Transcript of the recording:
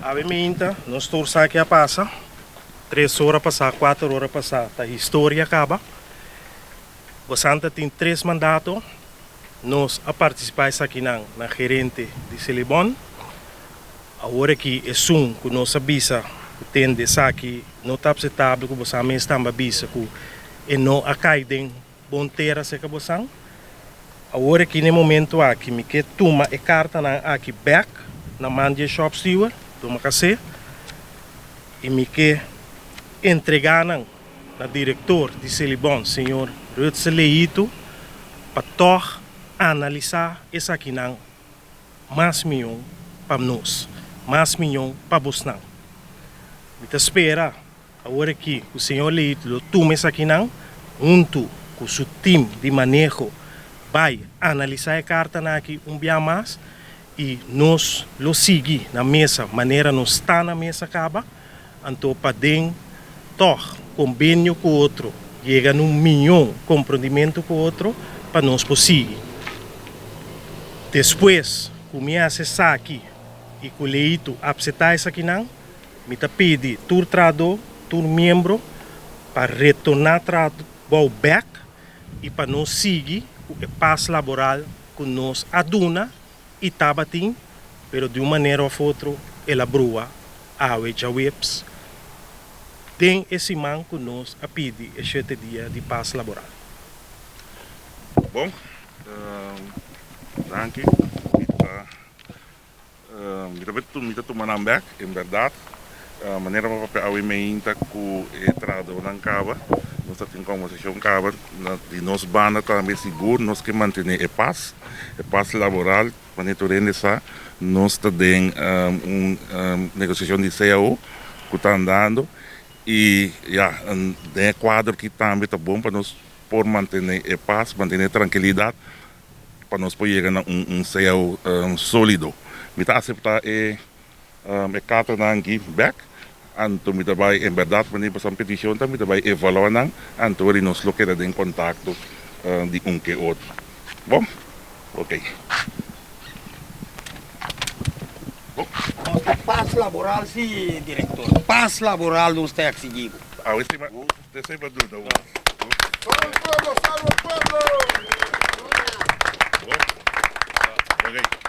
Obviamente, nós estamos aqui a passar. 3 horas passar, 4 horas passar, a história acaba. Você tem 3 mandatos. Nós a participar aqui na gerente de Silibon. Agora que é que nós avisa que tem desse aqui, não está aceitável que você mesmo está avisa que não acaidem bom terra se que você. Agora que no momento aqui, me que toma a carta na aqui back na manja shop steward, toma cacê e me que entregar na diretor de Silibon, senhor Rutse Leito, para analisar essa aqui não mais milhão para nós, mais milhão para você não. Me espera agora que o senhor Leito toma essa aqui não, junto com o seu time de manejo vai analisar a carta aqui dia mais e nós lo seguir na mesa, maneira nós está na mesa acaba, então podem convênio com o outro, chega num milhão comprometimento com o outro para nós prosseguir. Depois, começa essa aqui e com o Leito aceitar isso aqui não, me pede todo trado, todo membro para retornar ao back e para nós seguir o passo laboral que nós aduna e tabatim, pero de uma maneira ou outra ela brua a webs. Tem esse man que nós a pedir 7 dias de passo laboral. Bom, danke. Mita tomando back, em verdade. Maneira para a emenda que entrada na cava, nós temos conversação cava de nós banda também seguro, nós que manter a paz laboral, para essa nós temos negociação de CAO que está andando e tem quadro que também está bom para nós por manter a paz, manter a tranquilidade, para nós poder chegar a CAO sólido. Me está aceitar a carta aqui back. Anto mi dabei em verdade quando passam petição também dabei evaluar nang anto ri nos lo queda em contato de que outro. Bom, ok. Paz laboral, sim, diretor. Paz laboral não está exigido. Ah, esse vai dúvida. ¡Salve el pueblo! ¡Salve el pueblo! Ok.